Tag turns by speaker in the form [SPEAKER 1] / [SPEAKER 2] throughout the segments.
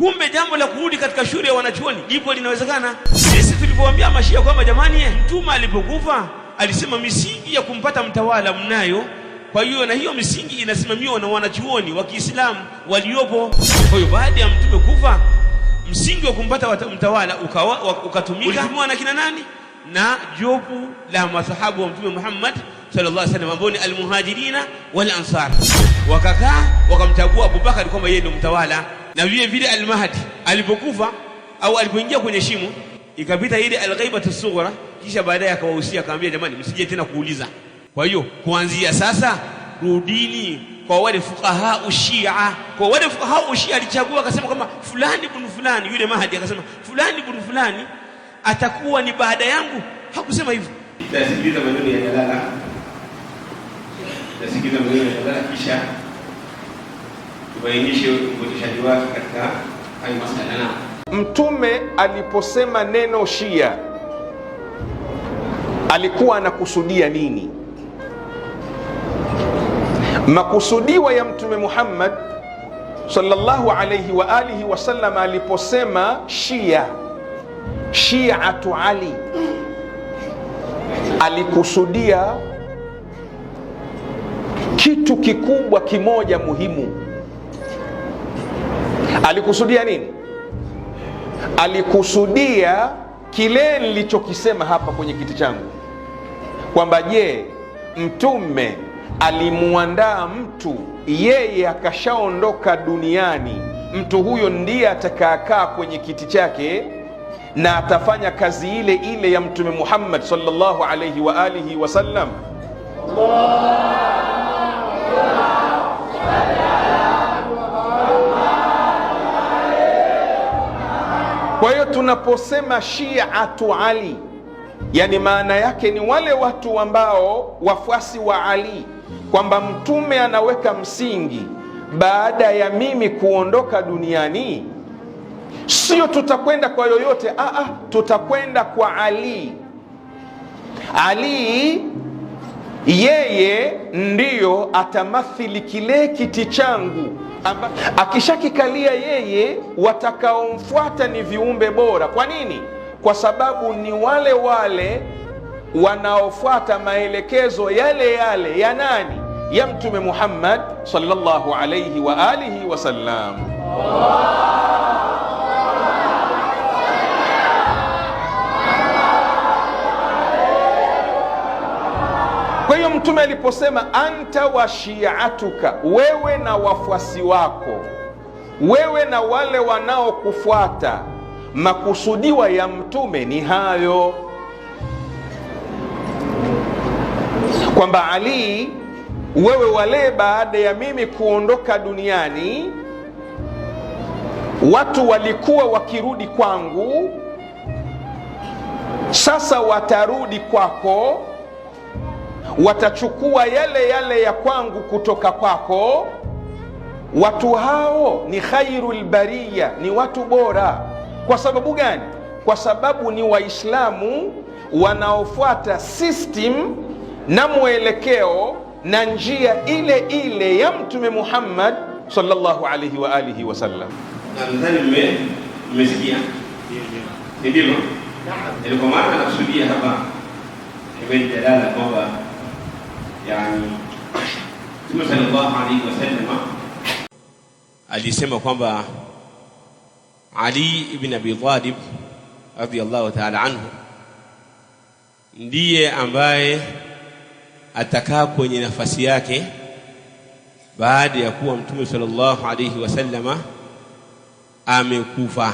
[SPEAKER 1] Kumbe jambo la kurudi katika shule ya wanachuoni lipo, linawezekana. Sisi tulipoambia mashia kwamba jamani, mtume alipokufa alisema misingi ya kumpata mtawala mnayo, kwa hiyo na hiyo misingi inasimamiwa na wanachuoni wa Kiislamu waliopo. Kwa hiyo baada ya mtume kufa, msingi wa kumpata mtawala ukatumika na kina nani? Na jopo la masahabu wa mtume Muhammad sallallahu alaihi wasallam, ambao ni almuhajirina wal ansar. Wakakaa wakamchagua Abubakar kwamba yeye ndio mtawala. Na vile vile al-Mahdi alipokufa au alipoingia kwenye shimo, ikapita ile al-ghaibatu sughra, kisha baadaye akawahusia akamwambia, jamani, msije tena kuuliza. Kwa hiyo kuanzia sasa rudini kwa wale fuqaha ushia. Kwa wale fuqaha ushia alichagua akasema kama fulani ibn fulani, yule Mahdi akasema fulani ibn fulani atakuwa ni baada yangu. Hakusema hivyo. Tasikiliza maneno ya Jalala, tasikiliza maneno ya Jalala, kisha tubainishe upotishaji wake katika hayo masala.
[SPEAKER 2] Mtume aliposema neno Shia alikuwa anakusudia nini? Makusudiwa ya Mtume Muhammad sallallahu alayhi wa alihi wasallam aliposema Shia, Shiatu Ali, alikusudia kitu kikubwa kimoja muhimu. Alikusudia nini? Alikusudia kile nilichokisema hapa kwenye kiti changu, kwamba je, mtume alimuandaa mtu, yeye akashaondoka duniani, mtu huyo ndiye atakayekaa kwenye kiti chake na atafanya kazi ile ile ya Mtume Muhammad sallallahu alayhi wa alihi wasallam. Kwa hiyo tunaposema Shiatu Ali, yani maana yake ni wale watu ambao wafuasi wa Ali, kwamba mtume anaweka msingi baada ya mimi kuondoka duniani, sio tutakwenda kwa yoyote, tutakwenda kwa Ali. Ali yeye ndiyo atamathili kile kiti changu, akishakikalia yeye, watakaomfuata ni viumbe bora. Kwa nini? Kwa sababu ni wale wale wanaofuata maelekezo yale yale ya nani? Ya Mtume Muhammad sallallahu alayhi wa alihi wasallam. Kwa hiyo mtume aliposema anta wa shi'atuka, wewe na wafuasi wako, wewe na wale wanaokufuata, makusudiwa ya mtume ni hayo, kwamba Ali, wewe wale baada ya mimi kuondoka duniani, watu walikuwa wakirudi kwangu, sasa watarudi kwako, watachukua yale yale ya kwangu kutoka kwako. Watu hao ni khairul bariya, ni watu bora. Kwa sababu gani? Kwa sababu ni Waislamu wanaofuata system na mwelekeo na njia ile ile ya Mtume Muhammad sallallahu alayhi wa alihi wasallam.
[SPEAKER 1] Nadhani mmesikia ndivyo? Ndio kwa maana nakusudia hapa Jalala kwamba yani Mtume sallallahu alayhi wasallam alisema kwamba Ali ibn Abi Talib radiyallahu ta'ala anhu ndiye ambaye atakaa kwenye nafasi yake baada ya kuwa Mtume sallallahu alayhi wasallam amekufa.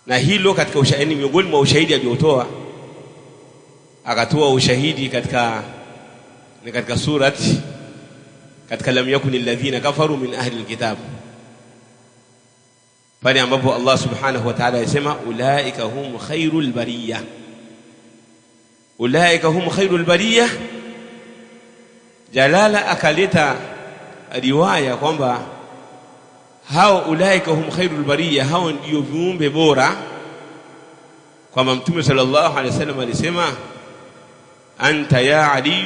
[SPEAKER 1] Na hilo katika ushahidi, miongoni mwa ushahidi aliotoa, akatoa ushahidi katika surati, katika lam yakun alladhina kafaru min ahli alkitab, pale ambapo Allah subhanahu wa ta'ala yasema ulaika hum khairul bariyah, ulaika hum khairul bariyah. Jalala akaleta riwaya kwamba hao ulaika hum khairul bariyah, hao ndio viumbe bora, kwamba Mtume sallallahu alaihi wasallam alisema anta ya Ali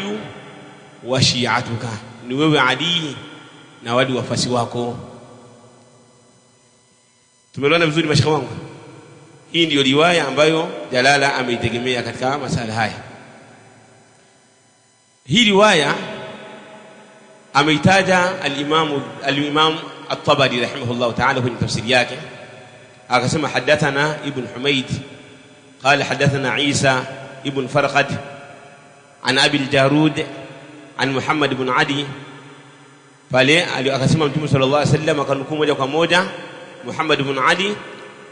[SPEAKER 1] wa shi'atuka, ni wewe Ali na wale wafasi wako. Tumeelewana vizuri mashaka wangu? Hii ndio riwaya ambayo Jalala ameitegemea katika masala haya. Hii riwaya ameitaja al-Imam at-Tabari rahimahullah ta'ala kwenye tafsiri yake, akasema hadathana Ibn Humayd qala hadathana Isa ibn Farqad an Abi al-Jarud an Muhammad ibn Adi. Pale akasema Mtume sallallahu alaihi wasallam akanukuu moja kwa moja Muhammad ibn Adi,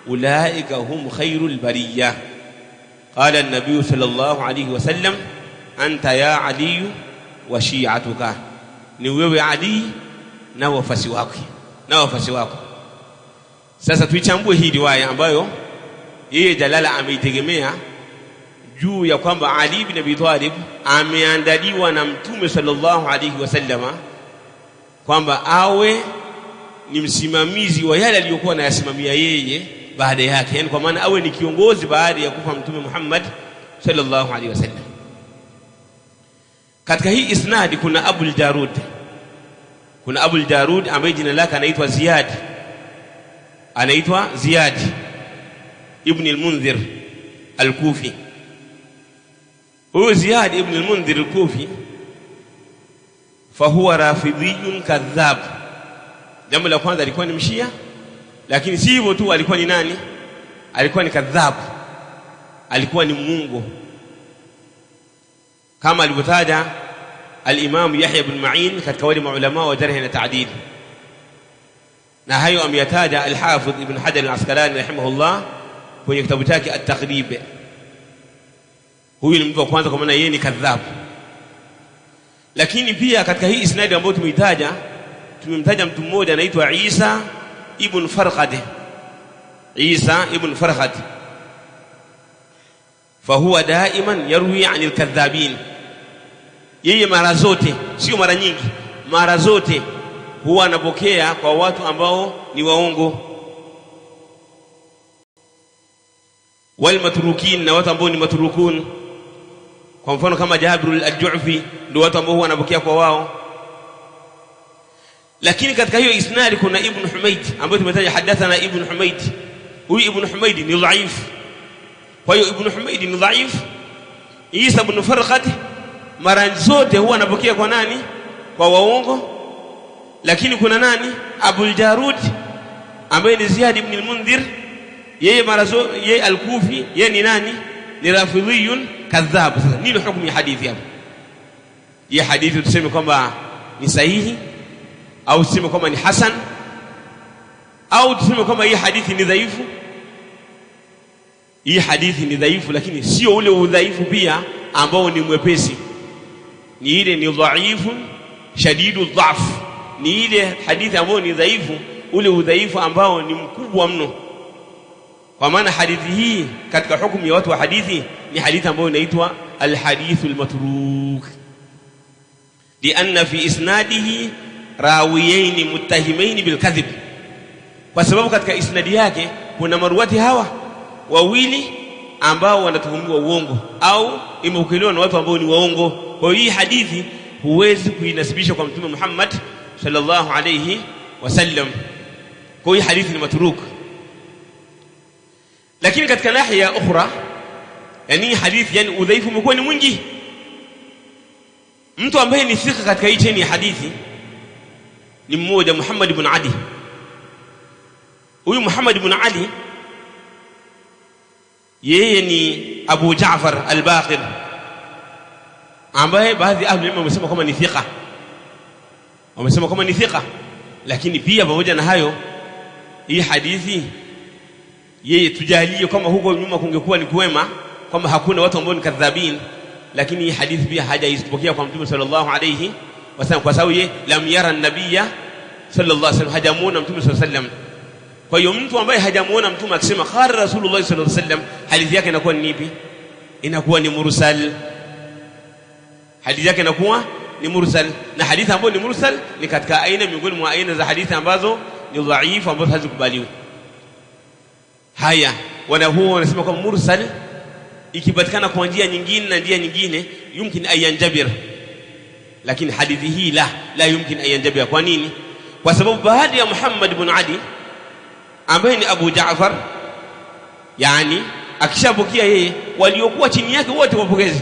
[SPEAKER 1] ulaika hum khairul bariyah. Qala an-nabiy sallallahu alaihi wasallam anta ya Ali wa shi'atuka, ni wewe Ali na wafasi wako. Sasa tuichambue hii riwaya ambayo yeye Jalala ameitegemea juu ya kwamba Ali ibn Abi Talib ameandaliwa na Mtume sallallahu alaihi wasallama kwamba awe ni msimamizi wa yale aliyokuwa anayasimamia yeye baada yake, yani kwa maana awe ni kiongozi baada ya kufa Mtume Muhammad sallallahu alaihi wasallam. Katika hii isnadi kuna Abul Jarud ambaye jina lake anaitwa Ziyad ibn al-Mundhir al-Kufi. Huyo Ziyad ibn al-Mundhir al-Kufi fahuwa rafidhiyun kadhab. Jambo la kwanza alikuwa ni mshia, lakini si hivyo tu, alikuwa ni nani? Alikuwa ni kadhab, alikuwa ni muongo, kama alivyotaja al-Imam Yahya ibn Ma'in katika wale maulama wa jarh na ta'dil, na hayo ameyataja al-Hafidh Ibn Hajar al-Asqalani rahimahullah kwenye kitabu chake at-Taqrib. Huyu ni mtu wa kwanza kwa maana yeye ni kadhab. Lakini pia katika hii isnadi ambayo tumemtaja mtu mmoja anaitwa Isa ibn Farqad. Fahuwa daiman yarwi anil kadhabin. Yeye mara zote, sio mara nyingi, mara zote huwa anapokea kwa watu ambao ni waongo. Wal matrukin, na watu ambao ni matrukun. Kwa mfano kama Jabir al-Ju'fi ndio watu ambao huwa wanapokea kwa wao. Lakini katika hiyo isnadi kuna Ibn Humayd ambaye tumetaja hadathana Ibn Humayd. Huyu Ibn Humayd ni dhaif. Kwa hiyo Ibn Humayd ni dhaif. Isa ibn Farqad mara zote huwa anapokea kwa nani? Kwa waongo. Lakini kuna nani? Abul Jarud ambaye ni Ziyad ibn al-Mundhir, yeye mara zote yeye al-Kufi, yeye ni nani? Ni rafidhiyun kadhab. Sasa nini hukumu ya hadithi hapo? Hii hadithi tuseme kwamba ni sahihi au tuseme kwamba ni hasan au tuseme kwamba hii hadithi ni dhaifu? Hii hadithi ni dhaifu, lakini sio ule udhaifu pia ambao ni mwepesi. Ni ile ni dhaifu shadidu dhaf. Ni ile hadithi ambayo ni dhaifu, ule udhaifu ambao ni mkubwa mno. Kwa maana hadithi hii katika hukumu ya watu wa hadithi ni hadithi ambayo inaitwa al-hadithu al-matruk, lianna fi isnadihi rawiyain muttahimain bil kadhib, kwa sababu katika isnadi yake kuna marwati hawa wawili ambao wanatuhumiwa uongo au imepokelewa na watu ambao ni waongo. Kwa hiyo hii hadithi huwezi kuinasibisha kwa Mtume Muhammad sallallahu alayhi wasallam. Kwa hiyo hadithi ni matruk. Lakini katika nahia ukhra, yani hadithi, yani udhaifu umekuwa ni mwingi. Mtu ambaye ni thika katika hii cheni ya hadithi ni mmoja, Muhammad ibn Adi. Huyu Muhammad ibn Adi yeye ni Abu Ja'far al-Baqir, ambaye baadhi ya ahli wamesema kama ni thika, lakini pia pamoja na hayo hii hadithi yeye tujalie kama huko nyuma kungekuwa ni kwema, kama hakuna watu ambao ni kadhabin, lakini hii hadithi pia hajaipokea kwa Mtume sallallahu alayhi wasallam, kwa sababu yeye lam yara an-nabiyya sallallahu alayhi wasallam, hajamuona Mtume sallallahu alayhi wasallam. Kwa hiyo mtu ambaye hajamuona Mtume akisema qala Rasulullah sallallahu alayhi wasallam, hadithi yake inakuwa ni ipi? Inakuwa ni mursal. Hadithi yake inakuwa ni mursal, na hadithi ambayo ni mursal ni katika aina miongoni mwa aina za hadithi ambazo ni dhaifu, ambazo hazikubaliwi. Haya, huo wanasema kwamba mursal ikipatikana kwa njia nyingine na njia nyingine yumkin ayanjabir, lakini hadithi hii la yumkin ayanjabir. Kwa nini? Kwa sababu baada ya Muhammad ibn Adi ambaye ni Abu Jaafar, yani akishapokea yeye, waliokuwa chini yake wote wapokezi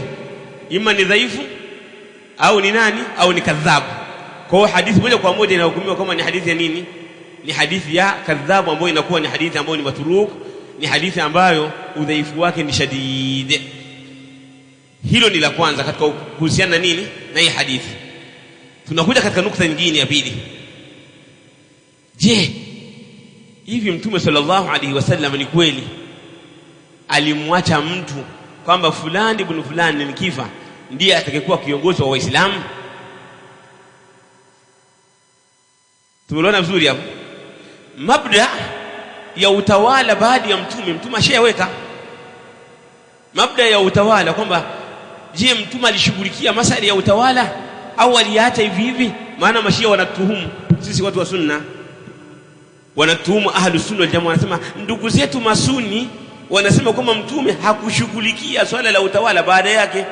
[SPEAKER 1] ima ni dhaifu au ni nani au ni kadhabu. Kwa hiyo hadithi moja kwa moja inahukumiwa kama ni hadithi ya nini? Ni hadithi ya kadhabu, ambayo inakuwa ni hadithi ambayo ni maturuk, ni hadithi ambayo udhaifu wake ni shadid. Hilo ni la kwanza katika kuhusiana na nini na hii hadithi. Tunakuja katika nukta nyingine ya pili. Je, hivi Mtume sallallahu alaihi wasallam ni kweli alimwacha mtu kwamba fulani ibn fulani nikifa ndiye atakayekuwa kiongozi wa Waislamu? Tumeona vizuri hapo mabda ya utawala baada ya mtume ashayaweka mabda ya utawala, kwamba je, mtume alishughulikia masuala ya utawala au aliacha hivi hivi? Maana mashia wanatuhumu sisi watu wa sunna, wanatuhumu ahlus sunna wal jamaa, wanasema ndugu zetu masuni wanasema kwamba mtume hakushughulikia swala la utawala baada yake.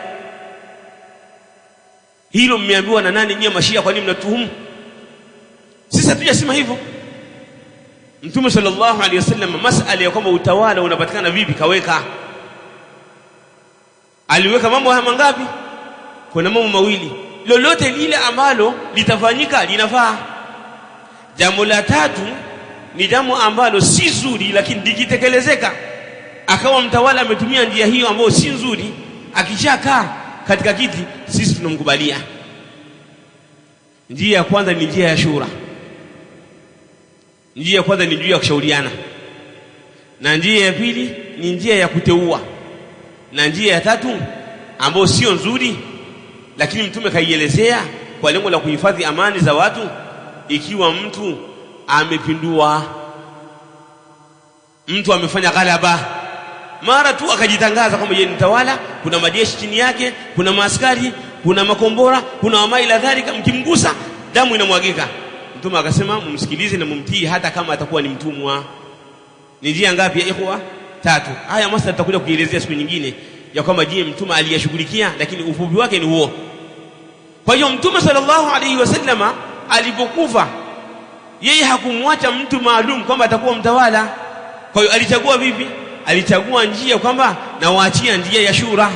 [SPEAKER 1] Hilo mmeambiwa na nani nyinyi mashia? Kwa nini mnatuhumu? Sisi hatujasema hivyo. Mtume sallallahu alaihi wasallam masala ya kwamba utawala unapatikana vipi kaweka. Aliweka mambo haya mangapi? Kuna mambo mawili, lolote lile ambalo litafanyika linafaa. Jambo la tatu ni jambo ambalo si zuri, lakini likitekelezeka akawa mtawala ametumia njia hiyo ambayo si nzuri, akishakaa katika kiti sisi tunamkubalia. Njia ya kwanza ni njia ya shura. Njia ya kwanza ni njia ya kushauriana, na njia ya pili ni njia ya kuteua, na njia ya tatu ambayo sio nzuri lakini mtume kaielezea kwa lengo la kuhifadhi amani za watu, ikiwa mtu amepindua, mtu amefanya ghalaba, mara tu akajitangaza kwamba yeye ni mtawala, kuna majeshi chini yake, kuna maaskari, kuna makombora, kuna wamaila dhalika, mkimgusa damu inamwagika. Mtume akasema mumsikilize na mumtii hata kama atakuwa ni mtumwa. Ni njia ngapi ya ikhwa? Tatu. Haya masuala tutakuja kuelezea siku nyingine ya kwamba je, mtume aliyashughulikia, lakini ufupi wake ni huo. Kwa hiyo mtume sallallahu alaihi wasallama alipokufa, yeye hakumwacha mtu maalum kwamba atakuwa mtawala. Kwa hiyo alichagua vipi? Alichagua njia kwamba nawaachia njia ya shura.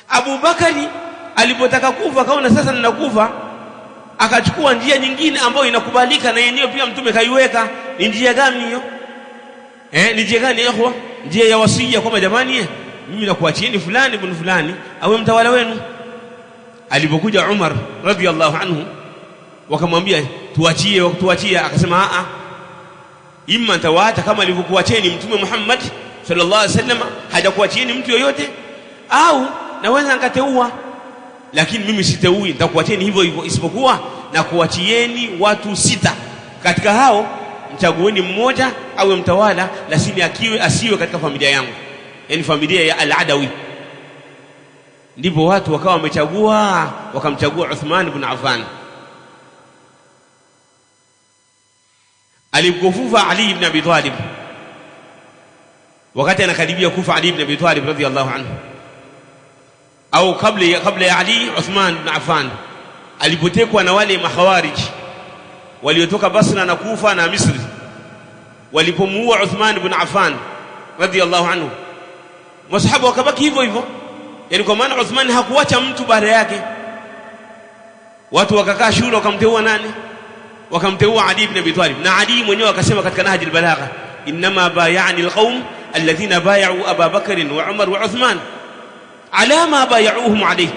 [SPEAKER 1] Abu Bakari alipotaka kufa, kaona sasa ninakufa, akachukua njia nyingine ambayo inakubalika na yenyewe pia mtume kaiweka. Ni njia gani hiyo? Ni njia gani ikhwa? Njia ya wasia, kwamba jamani, mimi nakuachieni fulani ibn fulani awe mtawala wenu. Alipokuja Umar radhiallahu anhu, wakamwambia tuachie, akasema imma tawaacha kama alivyokuacheni mtume Muhammad sallallahu alaihi wasallam, hajakuachieni mtu yoyote, au naweza nikateua, lakini mimi siteui, nitakuachieni hivyo hivyo, isipokuwa na kuachieni watu 6. Katika hao mchagueni mmoja awe mtawala, lakini asiwe katika familia yangu, yani familia ya Al-Adawi. Ndipo watu wakawa wamechagua, wakamchagua Uthman ibn Affan. Alipokufa Ali ibn Abi Talib, wakati anakaribia kufa Ali ibn Abi Talib radhiyallahu anhu, au kabla ya Ali, Uthman ibn Affan alipotekwa na wale makhawarij waliotoka Basra na Kufa na Misri. Walipomuua Uthman ibn Affan radhiyallahu anhu, masahaba wakabaki hivyo hivyo, yani kwa maana Uthman hakuacha mtu baada yake. Watu wakakaa shura, wakamteua nani? Wakamteua Ali ibn Abi Talib. Na Ali mwenyewe akasema katika Nahj al-Balagha, inma bay'ani al-qawm alladhina bay'u Aba Bakr wa Umar wa Uthman ala ma bay'uhum alayhi,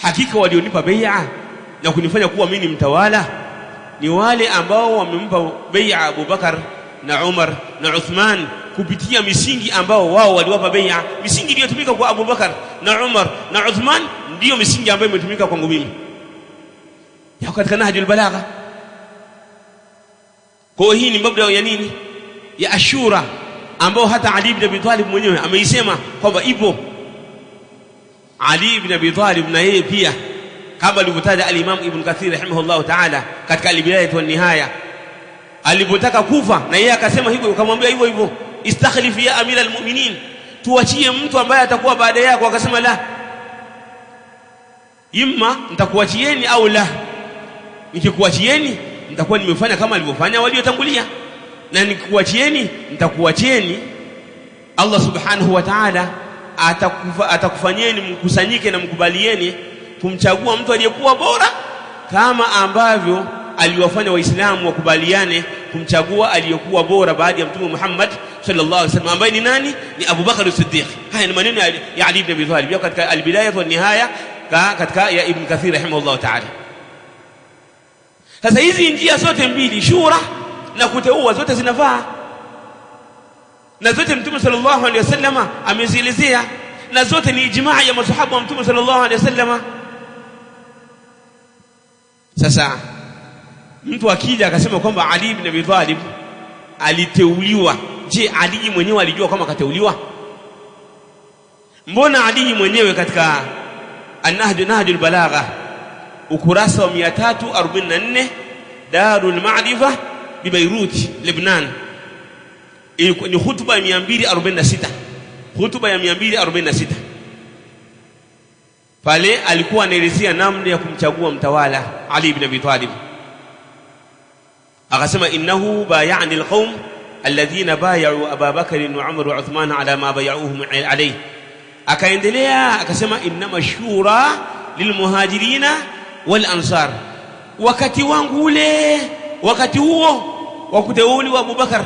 [SPEAKER 1] hakika walionipa bai'a na kunifanya kuwa mimi mtawala ni wale ambao wamempa bai'a Abu Bakar na Umar na Uthman kupitia misingi ambao wao waliwapa bai'a. Misingi iliyotumika kwa Abu Bakar na Umar na Uthman ndiyo misingi ambayo imetumika kwangu mimi, yako katika Nahjul Balagha. Kwa hii ni mabda ya nini? Ya ashura, ambao hata Ali ibn Abi Talib mwenyewe ameisema kwamba ipo. Ali ibn Abi Talib na yeye pia, kama alivyotaja al-Imam Ibn Kathir rahimahullah ta'ala katika al-Bidayah wa Nihaya, alipotaka kufa na yeye akasema hivyo, ukamwambia hivyo hivyo, istakhlif ya amira al-mu'minin, tuachie mtu ambaye atakuwa baada yako. Akasema la, imma nitakuachieni au la, nikikuachieni nitakuwa nimefanya kama alivyofanya waliotangulia, na nikuachieni nitakuachieni. Allah subhanahu wa ta'ala atakufanyeni mkusanyike na mkubalieni kumchagua mtu aliyekuwa bora, kama ambavyo aliwafanya waislamu wakubaliane kumchagua aliyekuwa bora baada ya mtume Muhammad sallallahu alaihi wasallam, ambaye ni nani? Ni Abu Bakar as-Siddiq. Haya ni maneno ya Ali ibn Abi Talib katika al-Bidaya wa Nihaya katika ya Ibn Kathir rahimahullah ta'ala. Sasa hizi njia zote mbili, shura na kuteua, zote zinafaa, na zote mtume sallallahu alaihi wasallam amezielezea, na zote ni ijmaa ya masahaba wa mtume sallallahu alaihi wasallam. Sasa mtu akija akasema kwamba Ali ibn Abi Talib aliteuliwa, je, Ali mwenyewe alijua kama kateuliwa? Mbona Ali mwenyewe katika Nahjul Balagha ukurasa wa 344 Darul Ma'rifa bi Beirut Lebanon, ni hutuba ya 246, hutuba ya 246, pale alikuwa anaelezea namna ya kumchagua mtawala Ali ibn Abi Talib. Akasema innahu bay'ani alqawm alladhina bay'u Abu Bakr wa Umar wa Uthman ala ma bay'uhum alayhi. Akaendelea akasema innama shura lilmuhajirina wal ansar. Wakati wangu ule, wakati huo wa kuteuliwa Abu Bakar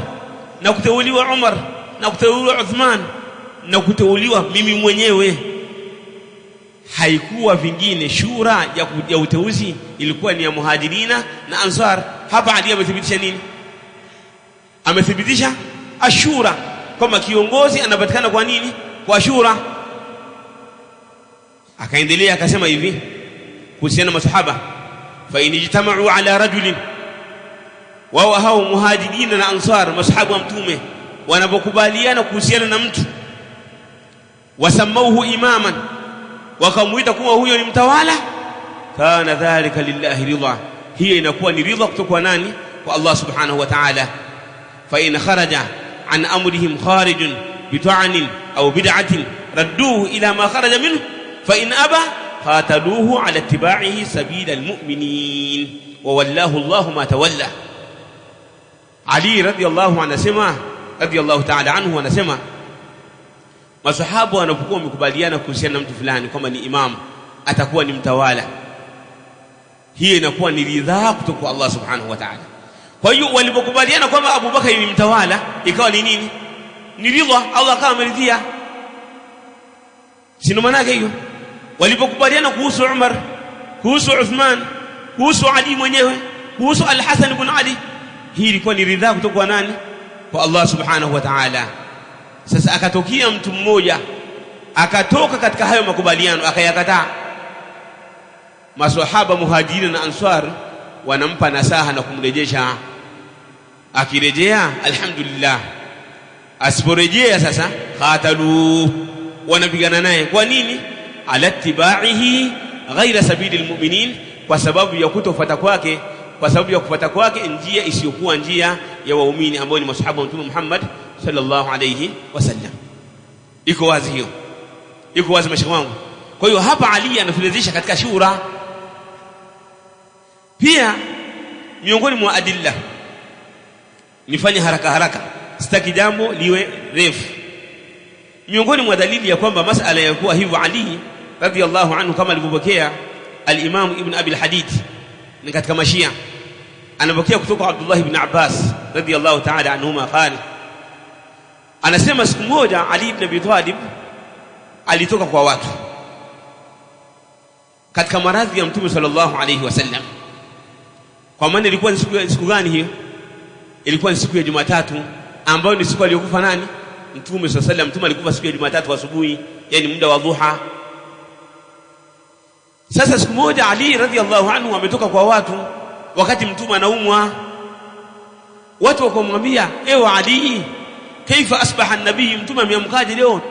[SPEAKER 1] na kuteuliwa Umar na kuteuliwa Uthman na kuteuliwa mimi mwenyewe, haikuwa vingine. Shura ya uteuzi ilikuwa ni ya muhajirina na ansar. Hapa Ali amethibitisha nini? Amethibitisha ashura, kama kiongozi anapatikana kwa nini? Kwa shura. Akaendelea akasema hivi kuhusiana na masahaba, fa inijtama'u ala rajulin, wao hao muhajirina na ansar masahaba wa mtume wanapokubaliana kuhusiana na mtu, wasamauhu imaman, wakamuita kuwa huyo ni mtawala, kana dhalika lillahi ridha, hiyo inakuwa ni ridha kutoka kwa nani? Kwa Allah subhanahu wa ta'ala. Fa in kharaja an amrihim kharijun bita'anin aw bid'atin radduhu ila ma kharaja minhu fa in aba qataluhu ala ittiba'ihi sabila almu'minin wa wallahu Allahu ma tawalla. Ali radiyallahu ta'ala anhu anasema masahaba wanapokuwa wamekubaliana kuhusiana na mtu fulani kwamba ni imam, atakuwa ni mtawala, hiyo inakuwa ni ridhaa kutoka kwa Allah subhanahu wa ta'ala. Kwa hiyo walipokubaliana kwamba Abu Bakar ni mtawala, ikawa ni nini? Ni ridha, Allah kama ameridhia. Sino maana yake hiyo. Walipokubaliana kuhusu Umar, kuhusu Uthman, kuhusu Ali mwenyewe, kuhusu Al-Hasan ibn Ali, hii ilikuwa ni ridhaa kutoka kwa nani? Kwa Allah subhanahu wa ta'ala. Sasa akatokea mtu mmoja akatoka katika hayo makubaliano akayakataa. Maswahaba muhajirin na ansar wanampa nasaha na kumrejesha. Akirejea alhamdulillah, asiporejea sasa qatalu, wanapigana naye. Kwa nini? Ala tibaihi ghaira sabilil mu'minin, kwa sababu ya kutofuata kwake, kwa sababu ya kufuata kwake njia isiyokuwa njia ya waumini ambao ni masahaba wa Mtume Muhammad sallallahu alayhi wasallam. Iko wazi hiyo, iko wazi mashaka wangu. Kwa hiyo hapa Ali anatuelezesha katika shura. Pia miongoni mwa adilla, nifanye haraka sitaki jambo liwe refu. Miongoni mwa dalili ya kwamba masala ya kuwa hivyo Ali radhiyallahu anhu, kama alivyopokea al-Imam Ibn Abi al-Hadid ni katika Mashia, anapokea kutoka Abdullah ibn Abbas radhiyallahu ta'ala anhuma, qala, anasema siku moja Ali ibn Abi Talib alitoka kwa watu katika maradhi ya Mtume sallallahu alayhi wasallam. Kwa maana ilikuwa ni siku gani hiyo? Ilikuwa ni siku ya Jumatatu, ambayo ni siku aliyokufa nani? Mtume sallallahu alayhi wasallam. Mtume alikufa siku ya Jumatatu asubuhi, yani muda wa dhuha. Sasa siku moja Ali radhiyallahu anhu ametoka kwa watu wakati Mtume anaumwa. Watu wakamwambia, ewe Ali, kaifa asbaha an-nabii, Mtume ameamkaje leo?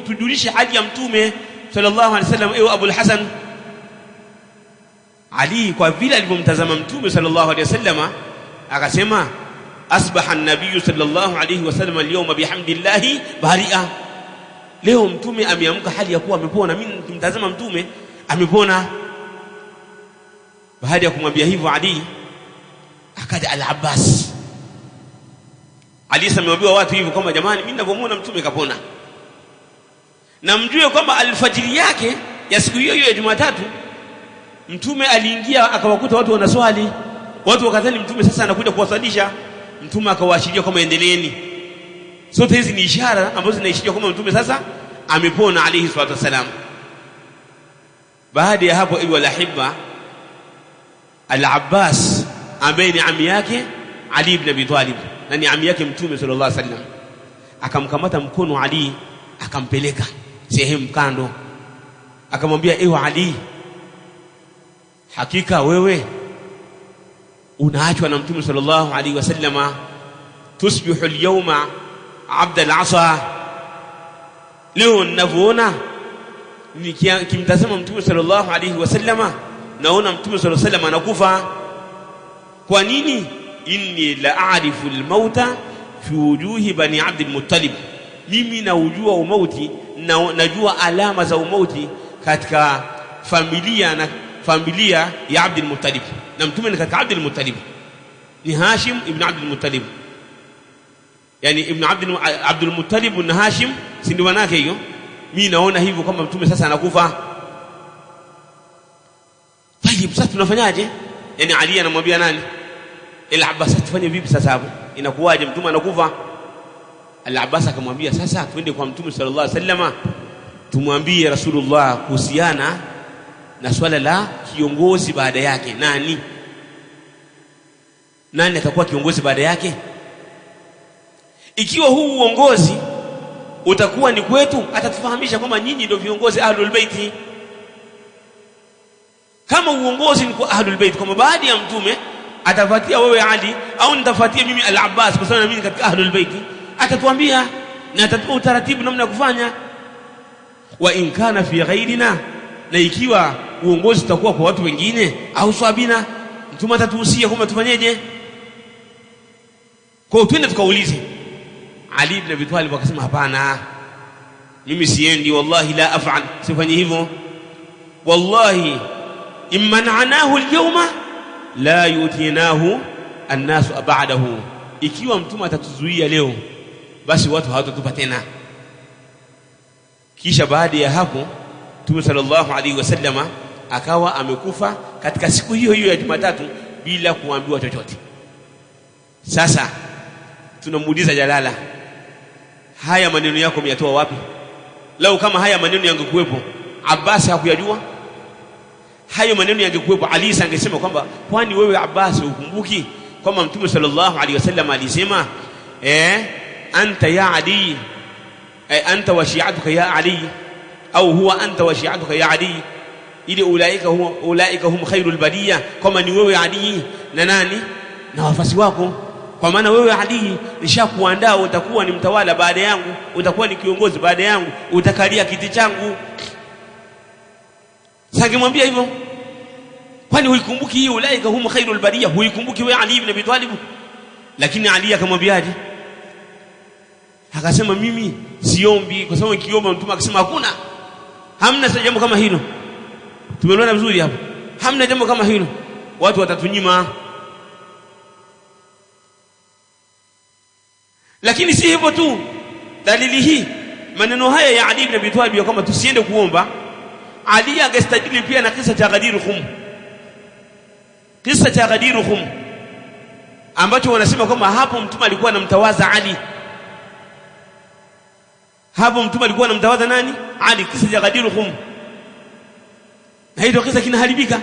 [SPEAKER 1] Tujulishe hali ya Mtume sallallahu alayhi wasallam, ewe Abu al-Hasan. Ali kwa vile alipomtazama Mtume sallallahu alayhi wasallam akasema, asbaha an-nabii sallallahu alayhi wasallam al-yawma bihamdillahi bari'a, leo Mtume ameamka hali ya kuwa amepona. Mimi nikimtazama Mtume amepona. Baada ya kumwambia hivyo Ali, akaja Al-Abbas. Ali amewaambia watu hivyo kwamba jamani, mimi ninavyomuona mtume kapona, na mjue kwamba alfajiri yake ya siku hiyo hiyo ya Jumatatu mtume aliingia akawakuta watu wanaswali. Watu wakadhani mtume sasa anakuja kuwasalisha. Mtume akawaashiria kwamba endeleeni. Sote hizi ni ishara ambazo zinaishiria kwamba mtume sasa amepona alayhi salatu wasalam. Baada ya hapo, ibn al-Hibba, Al-Abbas ambaye ni ami yake Ali ibn Abi Talib na ni ami yake mtume sallallahu alaihi wasallam, akamkamata mkono Ali akampeleka sehemu kando, akamwambia ewe Ali, hakika wewe unaachwa na mtume sallallahu alaihi wasallama, tusbihu al-yawma abd al-asa. Leo ninavyoona nikimtazama mtume sallallahu alaihi wasallama, naona mtume sallallahu alaihi wasallam anakufa. Kwa nini? Inni la a'rifu al-mauta fi wujuhi bani Abd al-Muttalib, mimi naujua umauti na najua alama za umauti katika familia ya Abd al-Muttalib, na mtume ni katika Abd al-Muttalib, ni Hashim ibn Abd al-Muttalib, yani ibn Abd al-Muttalib na Hashim si ndio wanake hiyo. Mimi naona hivyo kama mtume sasa anakufa. Tayeb, sasa tunafanyaje? Yani Ali anamwambia nani? Al-Abbas, tufanye vipi sasa hapo? Inakuwaje mtume anakufa? Al-Abbas akamwambia sasa twende kwa mtume sallallahu alaihi wasallam tumwambie Rasulullah kuhusiana na swala la kiongozi baada yake. Nani atakuwa kiongozi baada yake? Ikiwa huu uongozi utakuwa ni kwetu, atatufahamisha kwamba nyinyi ndio viongozi Ahlul Bait. Kama uongozi ni kwa Ahlul Bait, kama baada ya mtume atafuatia wewe Ali au nitafuatia mimi Al-Abbas kwa sababu mimi katika Ahlul Bait, atatuambia na atatupa utaratibu namna ya kufanya. Wa in kana fi ghairina, na ikiwa uongozi utakuwa kwa watu wengine au swabina, mtume atatuhusia kwamba tufanyeje. Kwa hiyo twende tukaulize. Ali ibn Abi Talib akasema hapana, mimi siendi, wallahi la af'al, sifanyi hivyo. Wallahi imma na'anahu al-yawma la yutinahu an-nas ba'dahu, ikiwa mtume atatuzuia leo basi watu hawatatupa tena. Kisha baada ya hapo Mtume sallallahu alaihi wasallama akawa amekufa katika siku hiyo hiyo ya Jumatatu bila kuambiwa chochote. Sasa tunamuuliza Jalala, haya maneno yako umeyatoa wapi? Lau kama haya maneno yangekuwepo, Abbas hakuyajua? Hayo maneno yangekuwepo, Ali angesema kwamba kwani wewe Abbas ukumbuki kwamba Mtume sallallahu alaihi wasallam alisema anta ya Ali, anta wa shi'atuka ya Ali, au huwa anta wa shi'atuka ya Ali, ili ulaika hum khairul bariya, kama ni wewe Ali na nani na wafasi wako. Kwa maana wewe Ali nishakuandaa, utakuwa ni mtawala baada yangu, utakuwa ni kiongozi baada yangu, utakalia kiti changu. Sangemwambia hivyo, kwani huikumbuki hii ulaika hum khairul bariya? Huikumbuki wewe Ali ibn Abi Talib? Lakini Ali akamwambiaje? Akasema mimi siombi, kwa sababu kiomba mtume akasema hamna jambo kama hilo. Tumeona vizuri hapo, hamna jambo kama hilo, watu watatunyima. Lakini si hivyo tu, dalili hii maneno haya ya Ali ibn Abi Talib ya kwamba tusiende kuomba, Ali angestajili pia na kisa cha Ghadir Khum. Kisa cha Ghadir Khum ambacho wanasema kwamba hapo mtume alikuwa anamtawaza Ali. Hapo mtume alikuwa anamtawaza nani? Ali. Kisa cha Ghadir Khum, na hiyo kisa kinaharibika.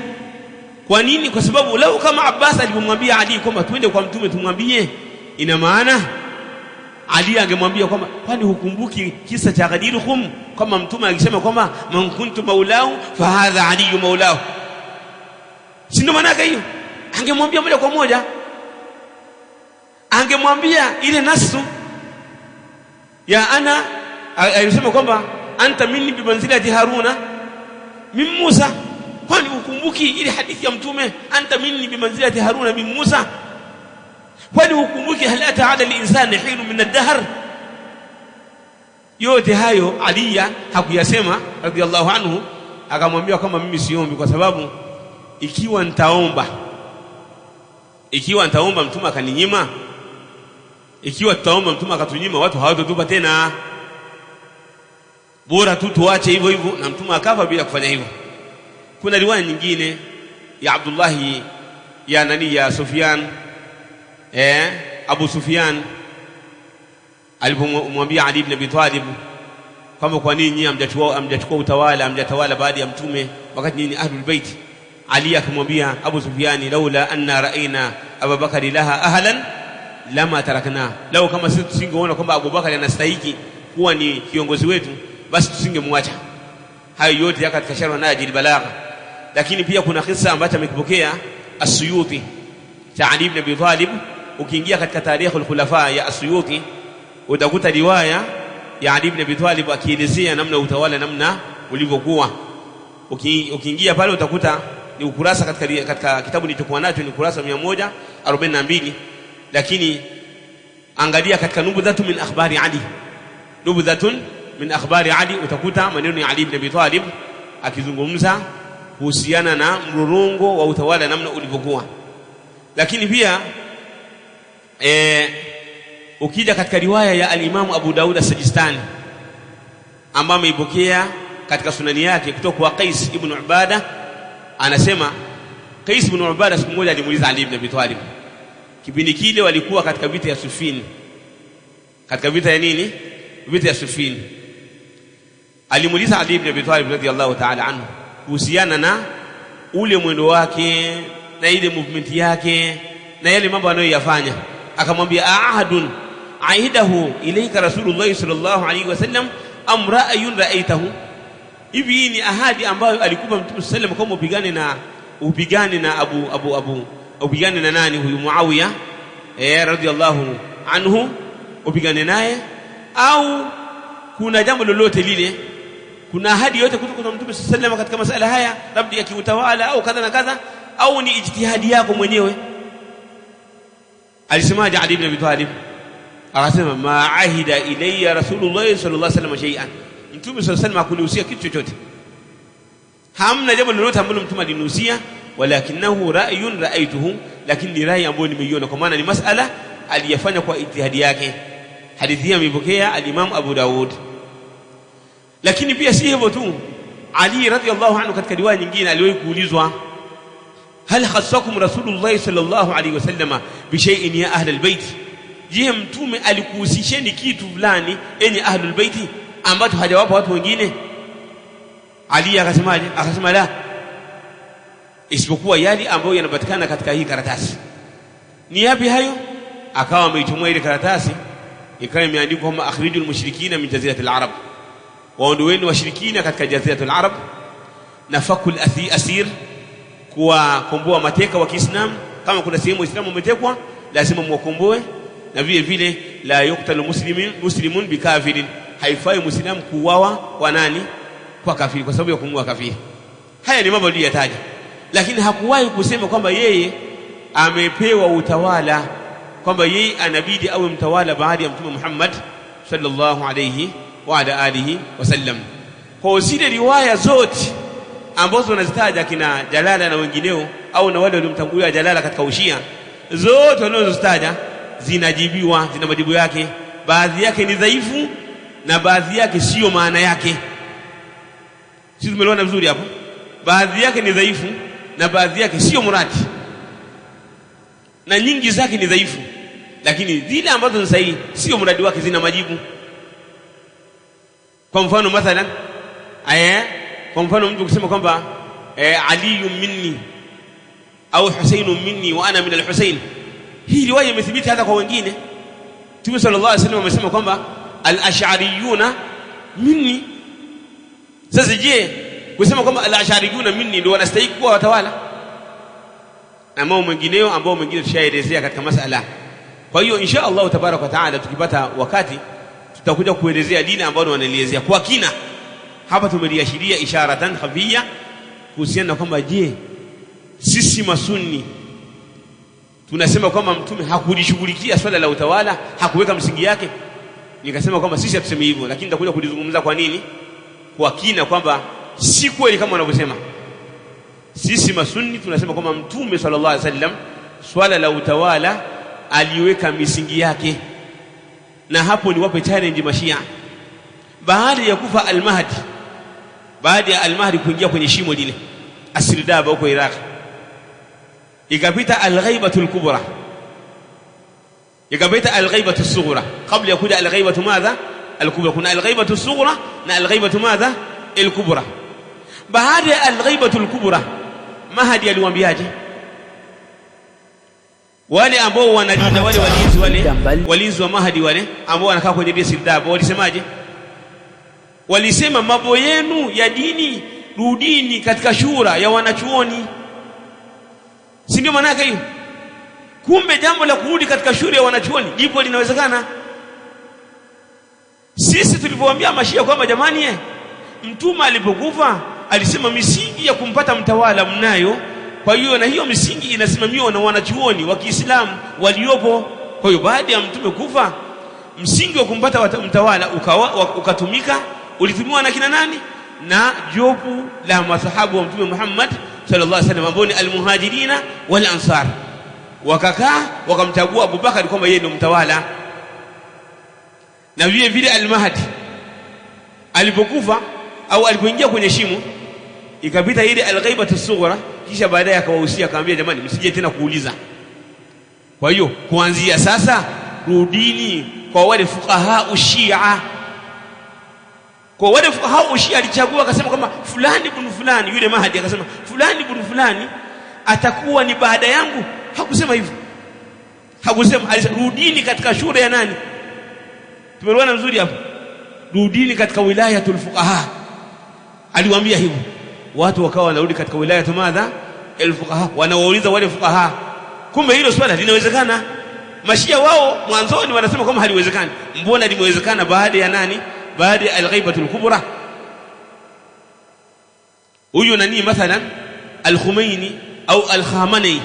[SPEAKER 1] Kwa nini? Kwa sababu lau kama Abbas alipomwambia Ali kwamba twende kwa mtume tumwambie, ina maana Ali angemwambia kwamba kwani hukumbuki kisa cha Ghadir Khum, kama mtume alisema kwamba man kuntu maulahu fa hadha Ali maulahu? Si ndio maana yake hiyo? Angemwambia moja kwa moja, angemwambia ile nasu ya ana alisema kwamba anta minni bi manzilati Haruna min Musa. Kwani ukumbuki ile hadithi ya mtume, anta minni bi manzilati Haruna min Musa? Kwani ukumbuki hal ata ala al-insani hinu min ad-dahr? Yote hayo Ali hakuyasema radhiallahu anhu. Akamwambia kama mimi siombi, kwa sababu ikiwa nitaomba Ikiwa nitaomba mtume akaninyima, ikiwa tutaomba mtume akatunyima, watu hawatotupa tena. Bora tu tuache hivyo hivyo, na mtume akafa bila kufanya hivyo. Kuna riwaya nyingine ya Abdullah ya Sufyan, Abu Sufyan alipomwambia Ali ibn Abi Talib kwamba kwa nini hamjachukua utawala, hamjatawala baada ya mtume wakati nyinyi ahlul bait. Ali akamwambia Abu Sufyan, laula anna ra'ayna Abu Bakari laha ahlan lama tarakna, lau kama sisi tusingeona kwamba Abu Bakari anastahili kuwa ni kiongozi wetu, basi tusingemwacha. Hayo yote yako katika Sharh Najil Balagha. Lakini pia kuna kisa ambacho amekipokea As-Suyuti cha Ali ibn Abi Talib. Ukiingia katika Tarikh al-Khulafa ya As-Suyuti utakuta riwaya ya Ali ibn Abi Talib akielezea namna utawala namna ulivyokuwa. Ukiingia pale utakuta ni ukurasa katika kitabu nilichokuwa nacho ni ukurasa 142. Lakini angalia katika Nubdhatun min akhbari Ali, Nubdhatun min akhbari Ali, utakuta maneno ya Ali ibn Abi Talib akizungumza kuhusiana na mrorongo wa utawala namna ulivyokuwa. Lakini pia ukija katika riwaya ya al-Imam Abu Daud as-Sijistani ambaye ameipokea katika sunani yake kutoka kwa Qais ibn Ubada, anasema Qais ibn Ubada siku moja alimuuliza Ali ibn Abi Talib, kipindi kile walikuwa katika vita ya Siffin. Katika vita ya nini? Vita ya Siffin. Alimuuliza Ali ibn Abi Talib radhiyallahu ta'ala anhu kuhusiana na ule mwendo wake na ile movement yake na yale mambo anayoyafanya. Akamwambia, ahadun aidahu ilayka Rasulullah sallallahu alaihi wasallam am ra'ayun ra'aytahu, hivi ni ahadi ambayo alikupa Mtume sallallahu kama upigane na upigane na nani huyu Muawiya radhiyallahu anhu, upigane naye, au kuna jambo lolote lile, kuna ahadi yote kutoka kwa Mtume sallallahu katika masala haya, labda ya kiutawala au kadha na kadha, au ni ijtihadi yako mwenyewe? Alisemaje Ali ibn Abi Talib? Akasema, ma ahida ilayya Rasulullah sallallahu alaihi wasallam shay'an, Mtume sallallahu alaihi wasallam hakunihusia kitu chochote. Hamna jambo lolote ambalo Mtume alinihusia, walakinahu ra'yun ra'aytuhu, lakini ni rai ambayo nimeiona, kwa maana ni masala aliyafanya kwa ijtihadi yake. Hadithi hii imepokea al-Imam Abu Daud. Lakini pia si hivyo tu, Ali radhiyallahu anhu katika riwaya nyingine aliwahi kuulizwa, hal khassakum Rasulullah sallallahu alaihi wasallam bi shay'in ya ahli albayt, je, mtume alikuhusisheni kitu fulani enyi ahli albayt ambacho hajawapa watu wengine? Ali akasemaje? Akasema, la, isipokuwa yale ambayo yanapatikana katika hii karatasi. Ni yapi hayo? Akawa ameitumia ile karatasi, ikawa imeandikwa kwamba akhrijul mushrikina min jaziratil arab, waondoeni washirikina katika jaziratul arab, nafakul asir, kuwakomboa mateka wa Kiislamu. Kama kuna sehemu Waislamu umetekwa, lazima muwakomboe. Na vile vile la yuqtalu muslimun bikafirin, haifai muislamu kuuawa kwa nani? Kwa kafiri, kwa sababu ya kumuua kafiri. Haya ni mambo aliyataja, lakini hakuwahi kusema kwamba yeye amepewa utawala, kwamba yeye anabidi awe mtawala baada ya Mtume Muhammad sallallahu alayhi wa ala alihi wasallam. Kwa zile riwaya zote ambazo wanazitaja kina Jalala na wengineo, au na wale waliomtangulia Jalala katika Ushia, zote wanazozitaja zinajibiwa, zina majibu yake. Baadhi yake ni dhaifu na baadhi yake sio maana yake. Sisi tumeelewana vizuri hapo? Baadhi yake ni dhaifu na baadhi yake sio muradi, na nyingi zake ni dhaifu, lakini zile ambazo ni sahihi sio muradi wake, zina majibu. Kwa mfano mathalan, kwa mfano mtu kusema kwamba Aliyun minni au Husainun minni wa ana min al-Husain, hii riwaya imethibiti hata kwa wengine. Mtume sallallahu alaihi wasallam amesema kwamba al-Ash'ariyuna minni. Sasa je, kusema kwamba al-Ash'ariyuna minni ndio wanastahili kuwa watawala? Ama mwingineo ambao mwingine tushaelezea katika masala. Kwa hiyo insha Allah tabaraka wa taala, tukipata wakati tutakuja kuelezea dini ambayo wanaelezea kwa kina. Hapa tumeliashiria isharatan khafiyya kuhusiana na kwamba je, sisi masunni tunasema kwamba mtume hakulishughulikia swala la utawala, hakuweka msingi yake. Nikasema kwamba sisi hatusemi hivyo, lakini nitakuja kulizungumza kwa nini kwa kina, kwamba si kweli kama wanavyosema. Sisi masunni tunasema kwamba mtume sallallahu alaihi wasallam swala la utawala aliweka misingi yake, na hapo ni wape challenge Mashia. Baada ya kufa al-Mahdi, baada ya al-Mahdi kuingia kwenye shimo lile Asirdaba huko Iraq, ikapita al-Ghaibatul Kubra, ikapita al-Ghaibatu Sughra. Kabla ya kuja al-Ghaibatu madha al-Kubra, kuna al-Ghaibatu Sughra na al-Ghaibatu madha al-Kubra. Baada ya al-Ghaibatu al-Kubra, Mahdi aliwaambiaje wale ambao wanalinda, wale walinzi wa Mahdi, wale ambao wanakaa kwenye desi Sirdaba, walisemaje? Walisema mambo yenu ya dini rudini katika shura ya wanachuoni. Si ndio maana yake hiyo? Kumbe jambo la kurudi katika shura ya wanachuoni lipo, linawezekana. Sisi tulipowaambia Mashia kwamba jamani, mtume alipokufa alisema misingi ya kumpata mtawala mnayo, kwa hiyo na hiyo misingi inasimamiwa na wanachuoni wa Kiislamu waliopo. Kwa hiyo baada ya mtume kufa, msingi wa kumpata mtawala ukatumika. Ulitumiwa na kina nani? Na jopu la masahabu wa mtume Muhammad sallallahu alaihi wasallam, ambao ni al-Muhajirina wal Ansar. Wakakaa wakamchagua Abu Bakar kwamba yeye ndio mtawala. Na vile vile al-Mahdi alipokufa au alipoingia kwenye shimo, ikapita ile al-Ghaibatu Sughra, kisha baadaye akawahusia akamwambia, jamani, msije tena kuuliza. Kwa hiyo kuanzia sasa rudini kwa wale fuqaha ushia. Kwa wale fuqaha ushia alichagua, akasema kama fulani ibn fulani, yule Mahdi akasema fulani ibn fulani atakuwa ni baada yangu. Hakusema hivyo, hakusema, rudini katika shura ya nani? Tumeelewana vizuri hapo? Rudini katika wilayatul fuqaha, aliwaambia hivyo. Watu wakawa wanarudi katika wilayatu madha al-fuqaha, wanawauliza wale fuqaha. Kumbe hilo swala linawezekana. Mashia wao mwanzoni wanasema kama haliwezekani. Mbona limewezekana baada ya nani? Baada ya al-Ghaibatul Kubra. Huyo nani mathalan al-Khumaini au al-Khamenei,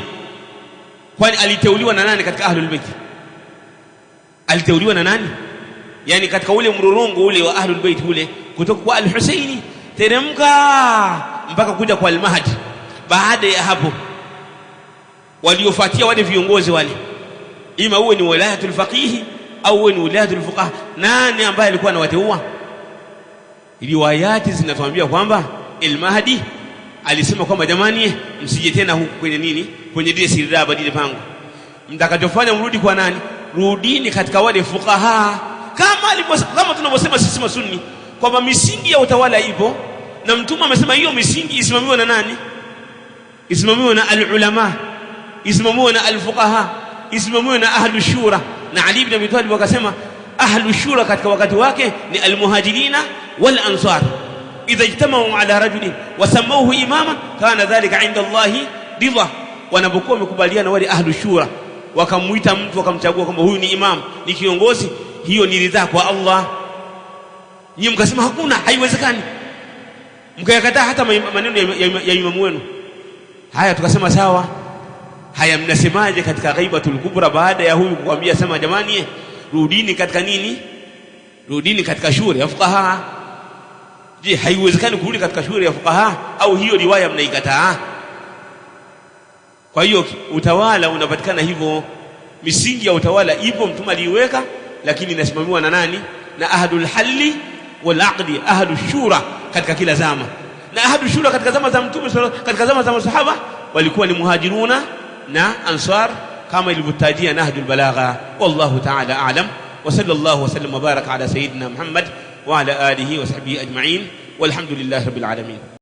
[SPEAKER 1] kwani aliteuliwa na nani katika Ahlul Bait? Aliteuliwa na nani? Yani katika ule mrorongo ule wa Ahlul Bait ule, kutoka kwa al-Husaini teremka mpaka kuja kwa al-Mahdi. Baada ya hapo waliofuatia wale viongozi wale, ima uwe ni wilayatul faqih au uwe ni wilayatul fuqaha, nani ambaye alikuwa anawateua? Riwayati zinatuambia kwamba al-Mahdi alisema kwamba jamani, msije tena huku kwenye nini, kwenye dile Sirdaba dile pango, mtakachofanya mrudi kwa nani? Rudini katika wale fuqaha, kama tunavyosema sisi masunni kwamba misingi ya utawala ipo, na mtume amesema hiyo misingi isimamiwe na nani? Isimamiwe na al-ulama, isimamiwe na al-fuqaha, isimamiwe na ahlu shura. Na Ali ibn Abi Talib akasema ahlu shura katika wakati wake ni al-Muhajirina wal Ansar. Idha ijtamau ala rajulin wasamauhu imaman kana dhalika inda Allahi ridha. Wanapokuwa wamekubaliana wale ahlu shura, wakamuita mtu wakamchagua kwamba huyu ni imam, ni kiongozi, hiyo ni ridha kwa Allah. Nyinyi mkasema hakuna, haiwezekani, mkayakataa hata maneno ya imamu wenu. Haya, tukasema sawa. Haya, mnasemaje katika Ghaibatul Kubra baada ya huyu kukwambia sema jamani, rudini katika nini? Rudini katika shura ya fuqaha. Je, haiwezekani kurudi katika shura ya fuqaha au hiyo riwaya mnaikataa? Kwa hiyo utawala unapatikana hivyo, misingi ya utawala ipo, mtume aliiweka, lakini inasimamiwa na nani? Na ahlul halli wal aqdi, ahlul shura katika kila zama. Na ahlul shura katika zama za mtume, katika zama za masahaba, walikuwa ni muhajiruna na ansar, kama ilivyotajia Nahjul Balagha. Wallahu ta'ala a'lam, wa sallallahu wa sallam wa baraka ala sayyidina Muhammad wa ala alihi wa sahbihi ajma'in, walhamdulillahi rabbil alamin.